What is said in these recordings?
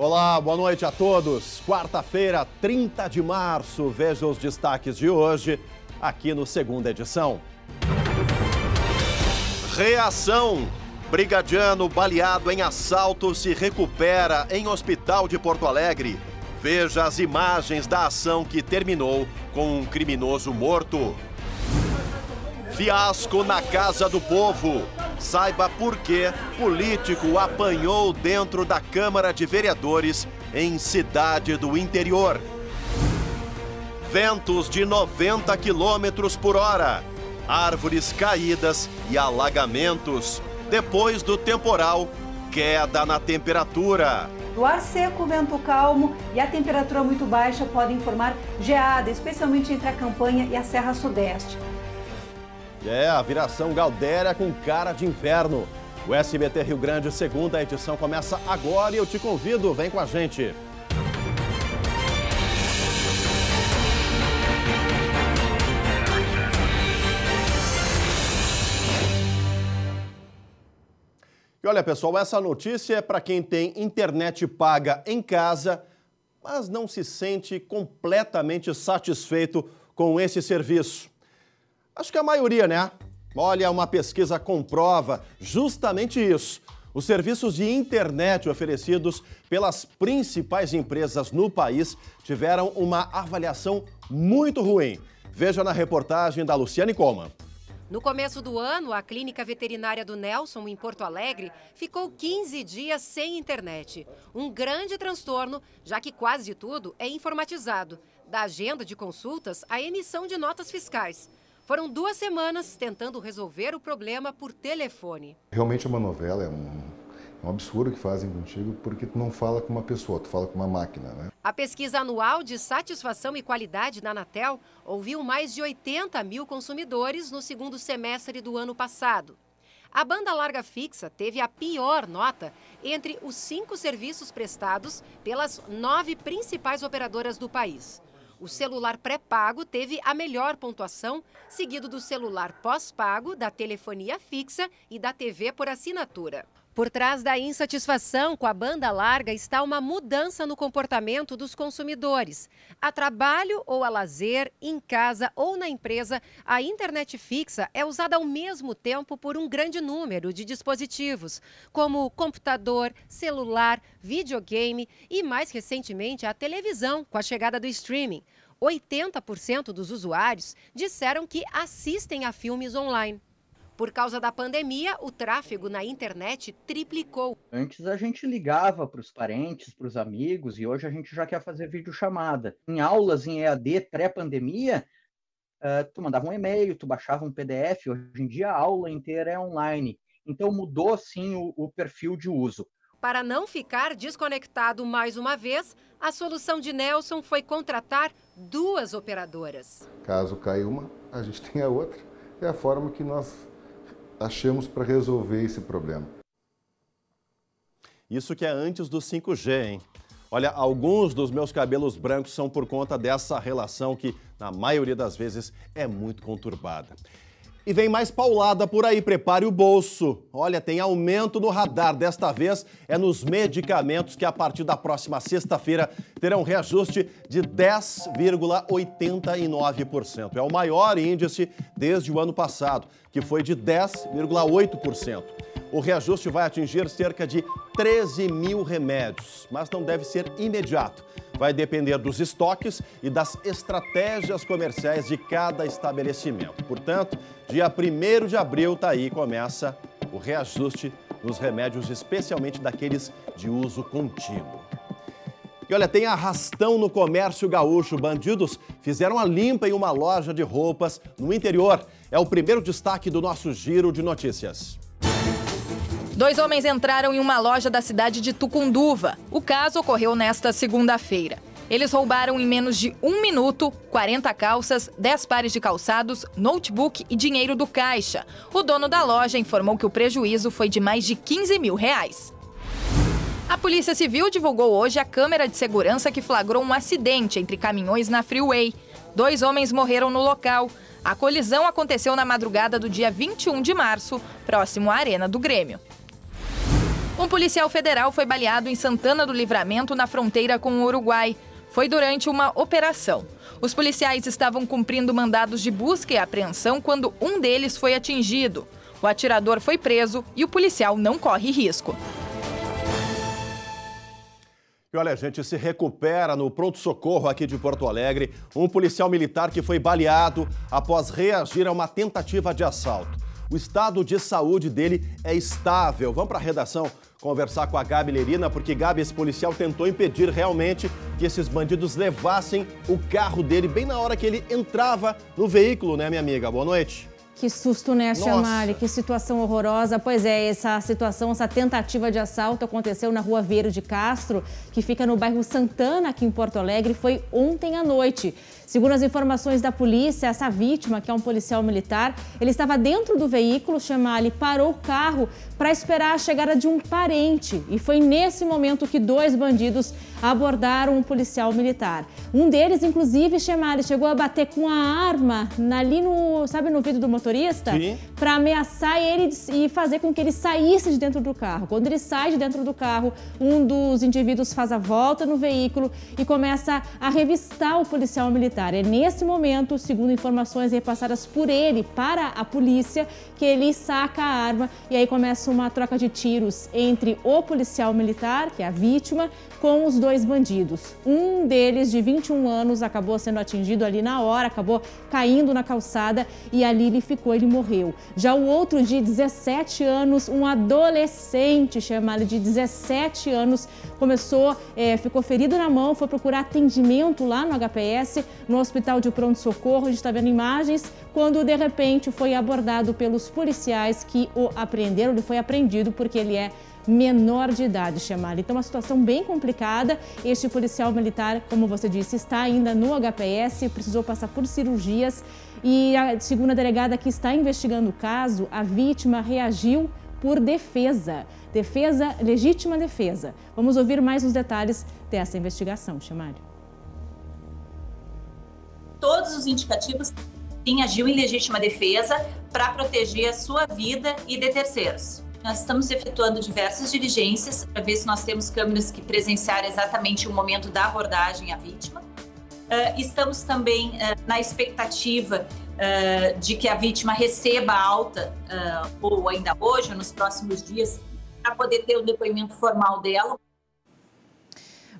Olá, boa noite a todos. Quarta-feira, 30 de março. Veja os destaques de hoje aqui no Segunda Edição. Reação. Brigadiano baleado em assalto se recupera em hospital de Porto Alegre. Veja as imagens da ação que terminou com um criminoso morto. Fiasco na Casa do Povo. Saiba por que político apanhou dentro da Câmara de Vereadores em cidade do interior. Ventos de 90 km por hora. Árvores caídas e alagamentos. Depois do temporal, queda na temperatura. O ar seco, vento calmo e a temperatura muito baixa podem formar geada, especialmente entre a Campanha e a Serra Sudeste. A viração Galdéria com cara de inverno. O SBT Rio Grande, segunda edição, começa agora e eu te convido, vem com a gente. E olha, pessoal, essa notícia é para quem tem internet paga em casa, mas não se sente completamente satisfeito com esse serviço. Acho que a maioria, né? Olha, uma pesquisa comprova justamente isso. Os serviços de internet oferecidos pelas principais empresas no país tiveram uma avaliação muito ruim. Veja na reportagem da Luciane Coman. No começo do ano, a clínica veterinária do Nelson, em Porto Alegre, ficou 15 dias sem internet. Um grande transtorno, já que quase tudo é informatizado. Da agenda de consultas à emissão de notas fiscais. Foram 2 semanas tentando resolver o problema por telefone. Realmente é uma novela, é um absurdo que fazem contigo, porque tu não fala com uma pessoa, tu fala com uma máquina, né? A pesquisa anual de satisfação e qualidade da Anatel ouviu mais de 80 mil consumidores no segundo semestre do ano passado. A banda larga fixa teve a pior nota entre os 5 serviços prestados pelas 9 principais operadoras do país. O celular pré-pago teve a melhor pontuação, seguido do celular pós-pago, da telefonia fixa e da TV por assinatura. Por trás da insatisfação com a banda larga está uma mudança no comportamento dos consumidores. A trabalho ou a lazer, em casa ou na empresa, a internet fixa é usada ao mesmo tempo por um grande número de dispositivos, como computador, celular, videogame e, mais recentemente, a televisão, com a chegada do streaming. 80% dos usuários disseram que assistem a filmes online. Por causa da pandemia, o tráfego na internet triplicou. Antes a gente ligava para os parentes, para os amigos, e hoje a gente já quer fazer videochamada. Em aulas em EAD pré-pandemia, tu mandava um e-mail, tu baixava um PDF. Hoje em dia a aula inteira é online. Então mudou sim o perfil de uso. Para não ficar desconectado mais uma vez, a solução de Nelson foi contratar 2 operadoras. Caso caia uma, a gente tem a outra. É a forma que nós achamos para resolver esse problema. Isso que é antes do 5G, hein? Olha, alguns dos meus cabelos brancos são por conta dessa relação que, na maioria das vezes, é muito conturbada. E vem mais paulada por aí, prepare o bolso. Olha, tem aumento no radar, desta vez é nos medicamentos que a partir da próxima sexta-feira terão reajuste de 10,89%. É o maior índice desde o ano passado, que foi de 10,8%. O reajuste vai atingir cerca de 13 mil remédios, mas não deve ser imediato. Vai depender dos estoques e das estratégias comerciais de cada estabelecimento. Portanto, dia 1º de abril está aí, começa o reajuste nos remédios, especialmente daqueles de uso contínuo. E olha, tem arrastão no comércio gaúcho. Bandidos fizeram a limpa em uma loja de roupas no interior. É o primeiro destaque do nosso Giro de Notícias. 2 homens entraram em uma loja da cidade de Tucunduva. O caso ocorreu nesta segunda-feira. Eles roubaram em menos de 1 minuto 40 calças, 10 pares de calçados, notebook e dinheiro do caixa. O dono da loja informou que o prejuízo foi de mais de 15 mil reais. A Polícia Civil divulgou hoje a câmera de segurança que flagrou um acidente entre caminhões na Freeway. 2 homens morreram no local. A colisão aconteceu na madrugada do dia 21 de março, próximo à Arena do Grêmio. Um policial federal foi baleado em Santana do Livramento, na fronteira com o Uruguai. Foi durante uma operação. Os policiais estavam cumprindo mandados de busca e apreensão quando um deles foi atingido. O atirador foi preso e o policial não corre risco. E olha, a gente se recupera no pronto-socorro aqui de Porto Alegre um policial militar que foi baleado após reagir a uma tentativa de assalto. O estado de saúde dele é estável. Vamos para a redação conversar com a Gabi Lerina, porque, Gabi, esse policial tentou impedir realmente que esses bandidos levassem o carro dele bem na hora que ele entrava no veículo, né, minha amiga? Boa noite. Que susto, né, Chamari? Que situação horrorosa. Pois é, essa tentativa de assalto aconteceu na Rua Vieira de Castro, que fica no bairro Santana, aqui em Porto Alegre, foi ontem à noite. Segundo as informações da polícia, essa vítima, que é um policial militar, ele estava dentro do veículo, Chamari, parou o carro para esperar a chegada de um parente. E foi nesse momento que dois bandidos abordaram um policial militar. Um deles, inclusive, Chamari, chegou a bater com a arma ali no vidro do motorista, para ameaçar ele e fazer com que ele saísse de dentro do carro. Quando ele sai de dentro do carro, um dos indivíduos faz a volta no veículo e começa a revistar o policial militar. É nesse momento, segundo informações repassadas por ele para a polícia, que ele saca a arma e aí começa uma troca de tiros entre o policial militar, que é a vítima, com os dois bandidos. Um deles, de 21 anos, acabou sendo atingido ali na hora, acabou caindo na calçada e ali ele morreu. Já o outro, de 17 anos, um adolescente, chamado de 17 anos, ficou ferido na mão, foi procurar atendimento lá no HPS, no hospital de pronto-socorro. A gente está vendo imagens, quando de repente foi abordado pelos policiais que o apreenderam. Ele foi apreendido porque ele é menor de idade, Chamari. Então, uma situação bem complicada. Este policial militar, como você disse, está ainda no HPS, precisou passar por cirurgias e, segundo a delegada que está investigando o caso, a vítima reagiu por legítima defesa. Vamos ouvir mais os detalhes dessa investigação, Chamari. Todos os indicativos, sim, agiu em legítima defesa para proteger a sua vida e de terceiros. Nós estamos efetuando diversas diligências para ver se nós temos câmeras que presenciaram exatamente o momento da abordagem à vítima. Estamos também na expectativa de que a vítima receba alta, ou ainda hoje, ou nos próximos dias, para poder ter o depoimento formal dela.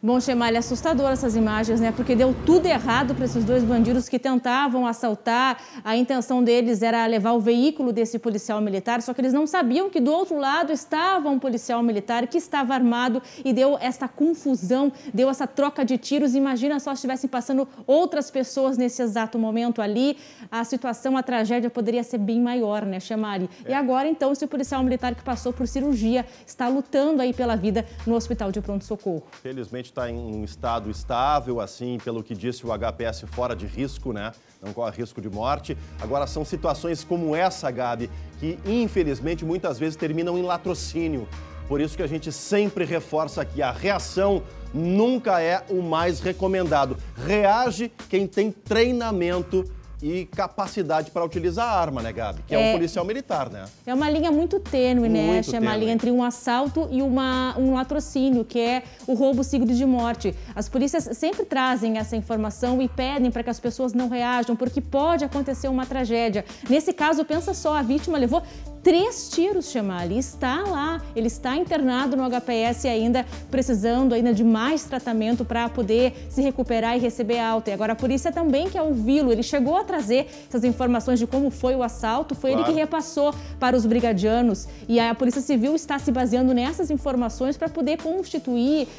Bom, Chamari, assustador essas imagens, né? Porque deu tudo errado para esses dois bandidos que tentavam assaltar. A intenção deles era levar o veículo desse policial militar, só que eles não sabiam que do outro lado estava um policial militar que estava armado e deu essa confusão, deu essa troca de tiros. Imagina só se estivessem passando outras pessoas nesse exato momento ali, a situação, a tragédia poderia ser bem maior, né, Chamari? E agora, então, esse policial militar que passou por cirurgia está lutando aí pela vida no hospital de pronto-socorro. Felizmente está em um estado estável, assim, pelo que disse o HPS, fora de risco, né? Não corre risco de morte. Agora, são situações como essa, Gabi, que infelizmente muitas vezes terminam em latrocínio. Por isso que a gente sempre reforça aqui, a reação nunca é o mais recomendado. Reage quem tem treinamento e capacidade para utilizar a arma, né, Gabi? Que é um policial militar, né? É uma linha muito tênue, né? Chama a linha entre um assalto e um latrocínio, que é o roubo seguido de morte. As polícias sempre trazem essa informação e pedem para que as pessoas não reajam, porque pode acontecer uma tragédia. Nesse caso, pensa só, a vítima levou 3 tiros, Chamari, está lá, ele está internado no HPS ainda, precisando ainda de mais tratamento para poder se recuperar e receber alta. E agora a polícia também quer ouvi-lo, ele chegou a trazer essas informações de como foi o assalto, foi ele que repassou para os brigadianos e a Polícia Civil está se baseando nessas informações para poder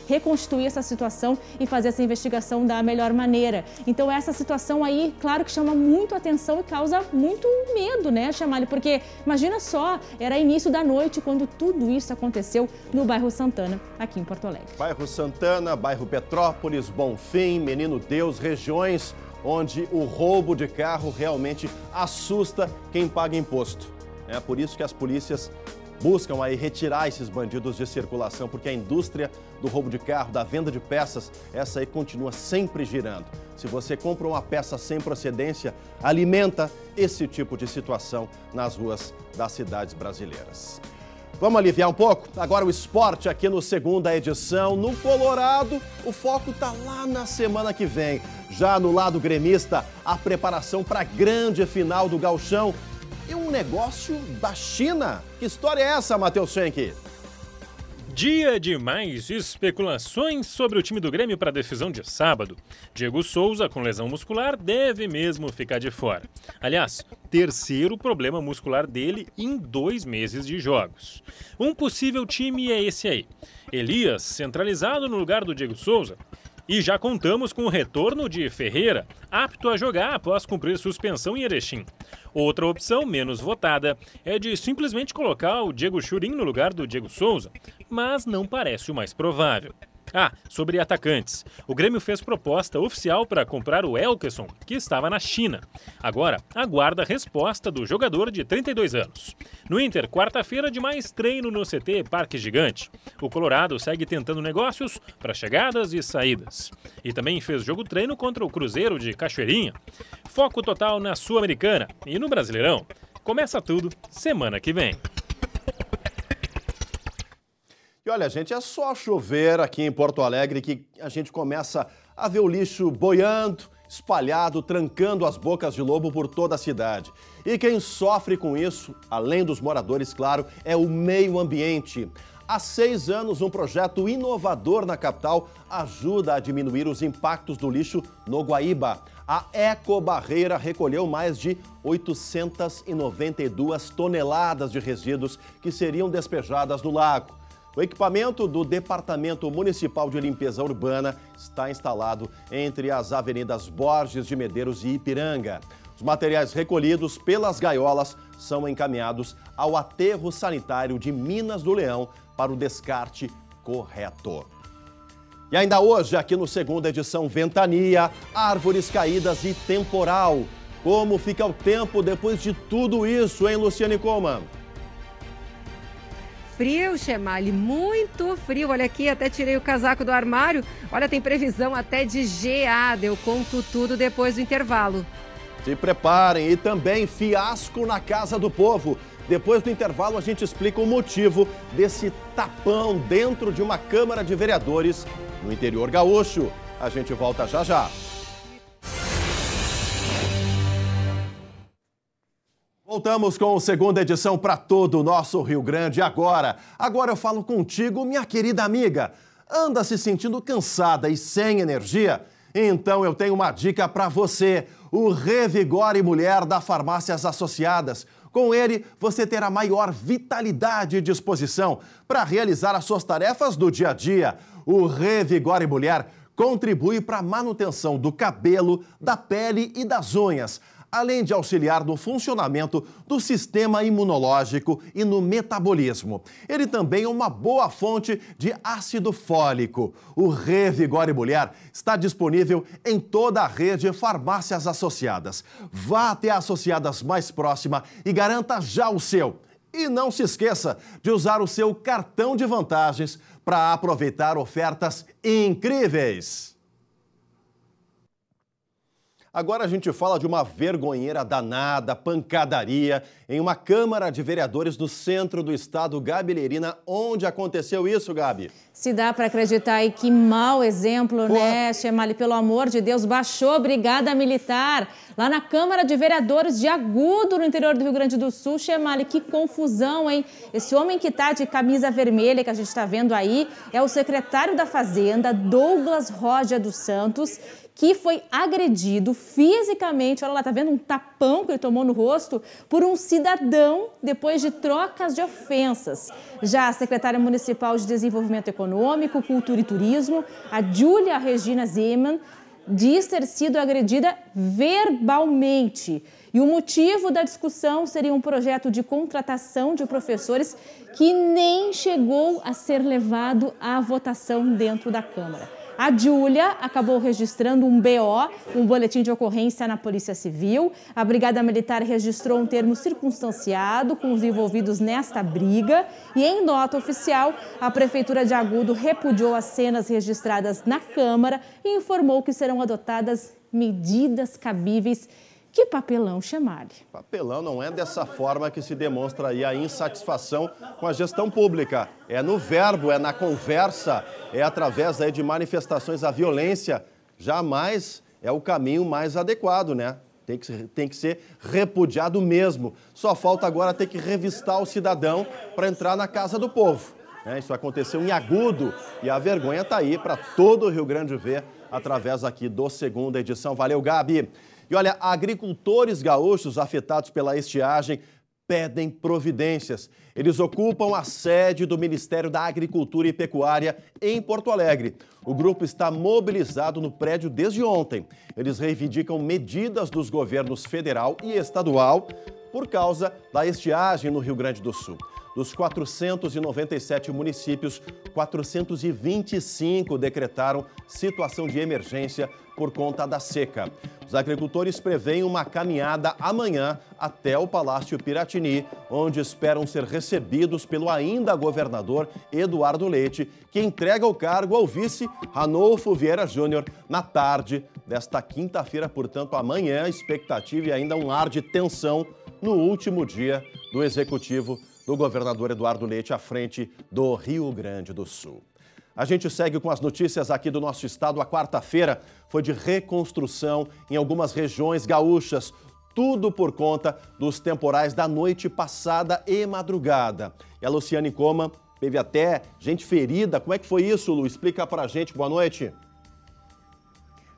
reconstituir essa situação e fazer essa investigação da melhor maneira. Então essa situação aí, claro que chama muito atenção e causa muito medo, né, Chamari? Porque imagina só, era início da noite quando tudo isso aconteceu no bairro Santana, aqui em Porto Alegre. Bairro Santana, bairro Petrópolis, Bonfim, Menino Deus, regiões onde o roubo de carro realmente assusta quem paga imposto. É por isso que as polícias buscam aí retirar esses bandidos de circulação, porque a indústria do roubo de carro, da venda de peças, essa aí continua sempre girando. Se você compra uma peça sem procedência, alimenta esse tipo de situação nas ruas das cidades brasileiras. Vamos aliviar um pouco? Agora o esporte aqui no segunda edição. No Colorado, o foco tá lá na semana que vem. Já no lado gremista, a preparação para a grande final do Gauchão. E um negócio da China. Que história é essa, Matheus Schenck? Dia de mais especulações sobre o time do Grêmio para a decisão de sábado. Diego Souza, com lesão muscular, deve mesmo ficar de fora. Aliás, terceiro problema muscular dele em 2 meses de jogos. Um possível time é esse aí. Elias, centralizado no lugar do Diego Souza. E já contamos com o retorno de Ferreira, apto a jogar após cumprir suspensão em Erechim. Outra opção, menos votada, é de simplesmente colocar o Diego Churin no lugar do Diego Souza, mas não parece o mais provável. Sobre atacantes. O Grêmio fez proposta oficial para comprar o Elkeson, que estava na China. Agora, aguarda a resposta do jogador de 32 anos. No Inter, quarta-feira de mais treino no CT Parque Gigante. O Colorado segue tentando negócios para chegadas e saídas. E também fez jogo-treino contra o Cruzeiro de Cachoeirinha. Foco total na Sul-Americana e no Brasileirão. Começa tudo semana que vem. E olha, gente, é só chover aqui em Porto Alegre que a gente começa a ver o lixo boiando, espalhado, trancando as bocas de lobo por toda a cidade. E quem sofre com isso, além dos moradores, claro, é o meio ambiente. Há 6 anos, um projeto inovador na capital ajuda a diminuir os impactos do lixo no Guaíba. A Ecobarreira recolheu mais de 892 toneladas de resíduos que seriam despejadas no lago. O equipamento do Departamento Municipal de Limpeza Urbana está instalado entre as avenidas Borges de Medeiros e Ipiranga. Os materiais recolhidos pelas gaiolas são encaminhados ao aterro sanitário de Minas do Leão para o descarte correto. E ainda hoje, aqui no segunda edição, ventania, árvores caídas e temporal. Como fica o tempo depois de tudo isso, hein, Luciane Coman? Frio, Chemali, muito frio. Olha aqui, até tirei o casaco do armário. Olha, tem previsão até de geada. Eu conto tudo depois do intervalo. Se preparem, e também fiasco na Casa do Povo. Depois do intervalo, a gente explica o motivo desse tapão dentro de uma Câmara de Vereadores no interior gaúcho. A gente volta já já. Voltamos com a segunda edição para todo o nosso Rio Grande. Agora eu falo contigo, minha querida amiga. Anda se sentindo cansada e sem energia? Então eu tenho uma dica para você. O Revigore Mulher da Farmácias Associadas. Com ele, você terá maior vitalidade e disposição para realizar as suas tarefas do dia a dia. O Revigore Mulher contribui para a manutenção do cabelo, da pele e das unhas, além de auxiliar no funcionamento do sistema imunológico e no metabolismo. Ele também é uma boa fonte de ácido fólico. O Revigore Mulher está disponível em toda a rede Farmácias Associadas. Vá até a Associadas mais próxima e garanta já o seu. E não se esqueça de usar o seu cartão de vantagens para aproveitar ofertas incríveis. Agora a gente fala de uma vergonheira danada, pancadaria, em uma Câmara de Vereadores do centro do estado, Gabi Lerina. Onde aconteceu isso, Gabi? Se dá para acreditar, e que mau exemplo, né, Chemali? Pelo amor de Deus, baixou a Brigada Militar lá na Câmara de Vereadores de Agudo, no interior do Rio Grande do Sul. Chemali, que confusão, hein? Esse homem que tá de camisa vermelha, que a gente está vendo aí, é o secretário da Fazenda, Douglas Roja dos Santos, que foi agredido fisicamente, olha lá, tá vendo um tapão que ele tomou no rosto, por um cidadão depois de trocas de ofensas. Já a secretária municipal de Desenvolvimento Econômico, Cultura e Turismo, a Júlia Regina Zeman, diz ter sido agredida verbalmente. E o motivo da discussão seria um projeto de contratação de professores que nem chegou a ser levado à votação dentro da Câmara. A Júlia acabou registrando um BO, um boletim de ocorrência na Polícia Civil. A Brigada Militar registrou um termo circunstanciado com os envolvidos nesta briga. E em nota oficial, a Prefeitura de Agudo repudiou as cenas registradas na Câmara e informou que serão adotadas medidas cabíveis Que papelão, Chemali. Papelão não é dessa forma que se demonstra aí a insatisfação com a gestão pública. É no verbo, é na conversa, é através aí de manifestações à violência. Jamais é o caminho mais adequado, né? Tem que ser repudiado mesmo. Só falta agora ter que revistar o cidadão para entrar na casa do povo. Isso aconteceu em Agudo e a vergonha está aí para todo o Rio Grande ver através aqui do Segunda Edição. Valeu, Gabi. E olha, agricultores gaúchos afetados pela estiagem pedem providências. Eles ocupam a sede do Ministério da Agricultura e Pecuária em Porto Alegre. O grupo está mobilizado no prédio desde ontem. Eles reivindicam medidas dos governos federal e estadual por causa da estiagem no Rio Grande do Sul. Dos 497 municípios, 425 decretaram situação de emergência por conta da seca. Os agricultores preveem uma caminhada amanhã até o Palácio Piratini, onde esperam ser recebidos pelo ainda governador Eduardo Leite, que entrega o cargo ao vice Ranolfo Vieira Júnior na tarde desta quinta-feira. Portanto, amanhã, expectativa e ainda um ar de tensão no último dia do executivo do governador Eduardo Leite à frente do Rio Grande do Sul. A gente segue com as notícias aqui do nosso estado. A quarta-feira foi de reconstrução em algumas regiões gaúchas, tudo por conta dos temporais da noite passada e madrugada. E a Luciane Coma teve até gente ferida. Como é que foi isso, Lu? Explica pra gente. Boa noite.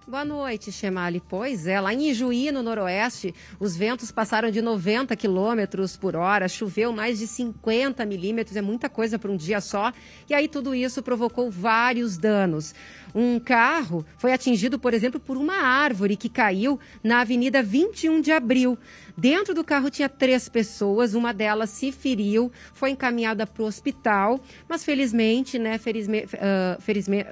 Boa noite, Chemali. Pois é, lá em Ijuí, no noroeste, os ventos passaram de 90 quilômetros por hora, choveu mais de 50 milímetros, é muita coisa para um dia só. E aí tudo isso provocou vários danos. Um carro foi atingido, por exemplo, por uma árvore que caiu na Avenida 21 de Abril. Dentro do carro tinha 3 pessoas, uma delas se feriu, foi encaminhada para o hospital, mas felizmente, né,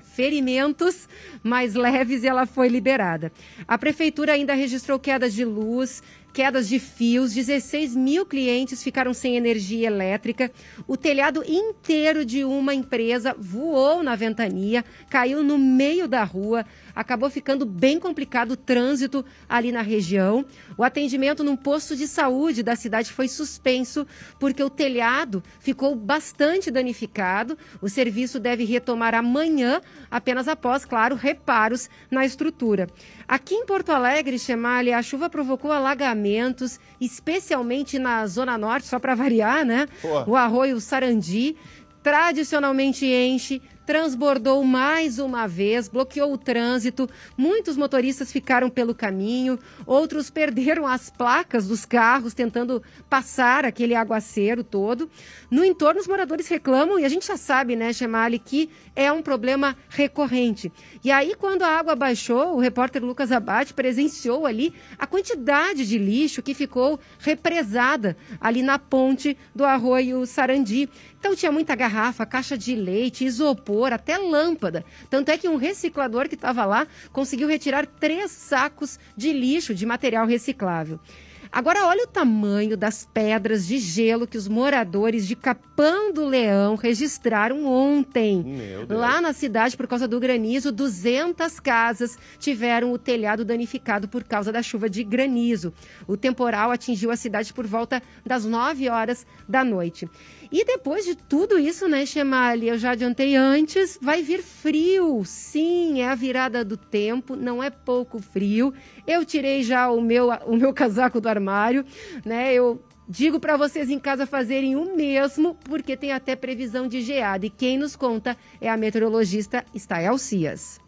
ferimentos mais leves e ela foi liberada. A prefeitura ainda registrou quedas de luz, quedas de fios, 16 mil clientes ficaram sem energia elétrica, o telhado inteiro de uma empresa voou na ventania, caiu no meio da rua, acabou ficando bem complicado o trânsito ali na região. O atendimento num posto de saúde da cidade foi suspenso porque o telhado ficou bastante danificado. O serviço deve retomar amanhã, apenas após, claro, reparos na estrutura. Aqui em Porto Alegre, Chemali, a chuva provocou alagamentos, especialmente na Zona Norte, só para variar, né? O arroio Sarandi tradicionalmente enche, transbordou mais uma vez, bloqueou o trânsito, muitos motoristas ficaram pelo caminho, outros perderam as placas dos carros tentando passar aquele aguaceiro todo. No entorno, os moradores reclamam, e a gente já sabe, né, Chemali, que é um problema recorrente. E aí, quando a água baixou, o repórter Lucas Abate presenciou ali a quantidade de lixo que ficou represada ali na ponte do arroio Sarandi. Então, tinha muita garrafa, caixa de leite, isopor, até lâmpada. Tanto é que um reciclador que estava lá conseguiu retirar 3 sacos de lixo de material reciclável. Agora, olha o tamanho das pedras de gelo que os moradores de Capão do Leão registraram ontem. Lá na cidade, por causa do granizo, 200 casas tiveram o telhado danificado por causa da chuva de granizo. O temporal atingiu a cidade por volta das 9 horas da noite. E depois de tudo isso, né, Chemali, eu já adiantei antes, vai vir frio. Sim, é a virada do tempo, não é pouco frio. Eu tirei já o meu casaco do armário, né? Eu digo para vocês em casa fazerem o mesmo, porque tem até previsão de geada. E quem nos conta é a meteorologista Stael Cias.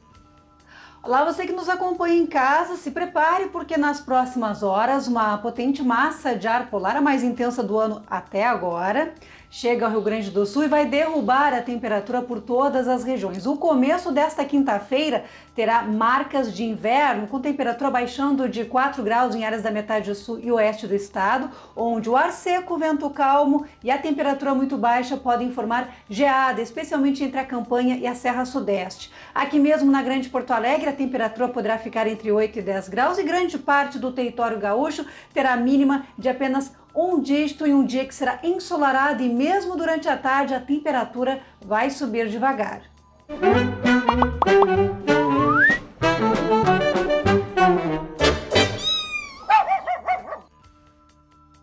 Olá, você que nos acompanha em casa, se prepare porque nas próximas horas uma potente massa de ar polar, a mais intensa do ano até agora, chega ao Rio Grande do Sul e vai derrubar a temperatura por todas as regiões. O começo desta quinta-feira terá marcas de inverno, com temperatura baixando de 4 graus em áreas da metade sul e oeste do estado, onde o ar seco, vento calmo e a temperatura muito baixa podem formar geada, especialmente entre a campanha e a Serra Sudeste. Aqui mesmo na Grande Porto Alegre, a temperatura poderá ficar entre 8 e 10 graus e grande parte do território gaúcho terá mínima de apenas um dígito em um dia que será ensolarado e mesmo durante a tarde a temperatura vai subir devagar.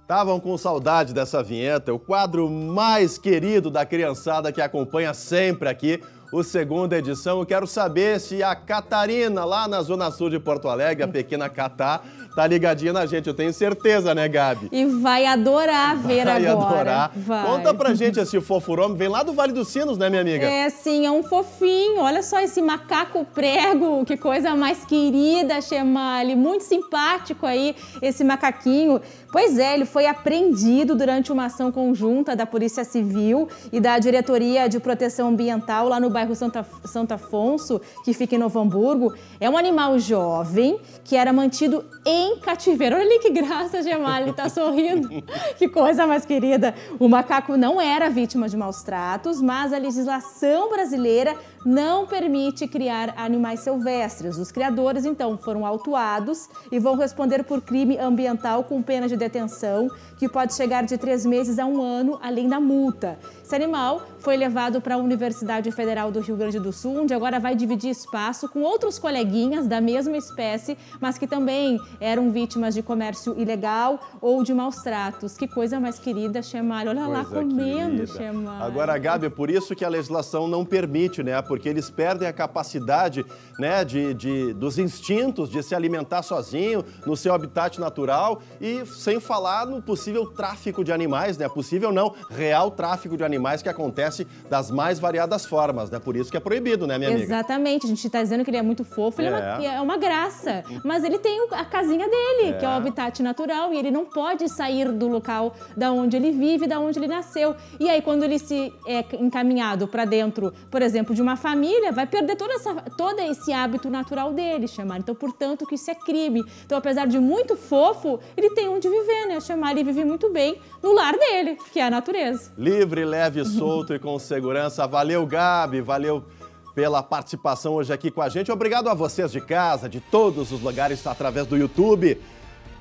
Estavam com saudade dessa vinheta, o quadro mais querido da criançada que acompanha sempre aqui o Segunda Edição. Eu quero saber se a Catarina, lá na Zona Sul de Porto Alegre, a pequena Catá, tá ligadinha na gente. Eu tenho certeza, né, Gabi? E vai adorar ver agora. Vai adorar. Conta pra gente esse fofurome. Vem lá do Vale dos Sinos, né, minha amiga? É, sim, é um fofinho. Olha só esse macaco prego. Que coisa mais querida, Chemali. Muito simpático aí, esse macaquinho. Pois é, ele foi apreendido durante uma ação conjunta da Polícia Civil e da Diretoria de Proteção Ambiental lá no bairro Santo Afonso, que fica em Novo Hamburgo. É um animal jovem que era mantido em cativeiro. Olha ali que graça, Gemali, ele tá sorrindo. Que coisa mais querida. O macaco não era vítima de maus tratos, mas a legislação brasileira não permite criar animais silvestres. Os criadores, então, foram autuados e vão responder por crime ambiental com pena de detenção, que pode chegar de 3 meses a 1 ano, além da multa. Esse animal foi levado para a Universidade Federal do Rio Grande do Sul, onde agora vai dividir espaço com outros coleguinhas da mesma espécie, mas que também eram vítimas de comércio ilegal ou de maus tratos. Que coisa mais querida, Chemali. Olha lá, comendo, Chemali. Agora, Gabi, é por isso que a legislação não permite, né? Porque eles perdem a capacidade, né, dos instintos de se alimentar sozinho, no seu habitat natural, e sem falar no possível tráfico de animais, né? Possível não, real tráfico de animais que acontece das mais variadas formas, né? Por isso que é proibido, né, minha amiga? Exatamente, a gente está dizendo que ele é muito fofo, ele é uma graça, mas ele tem a casinha dele, que é o habitat natural, e ele não pode sair do local da onde ele vive, da onde ele nasceu. E aí, quando ele se é encaminhado para dentro, por exemplo, de uma família, vai perder todo esse hábito natural dele, Chemali. Então, portanto, que isso é crime. Então, apesar de muito fofo, ele tem onde viver, né? Chemali vive muito bem no lar dele, que é a natureza. Livre, leve, solto e com segurança. Valeu, Gabi, valeu pela participação hoje aqui com a gente. Obrigado a vocês de casa, de todos os lugares, através do YouTube,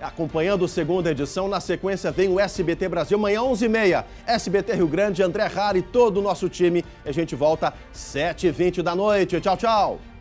acompanhando a Segunda Edição. Na sequência vem o SBT Brasil, amanhã 11h30. SBT Rio Grande, André Rara e todo o nosso time. A gente volta 7h20 da noite. Tchau, tchau.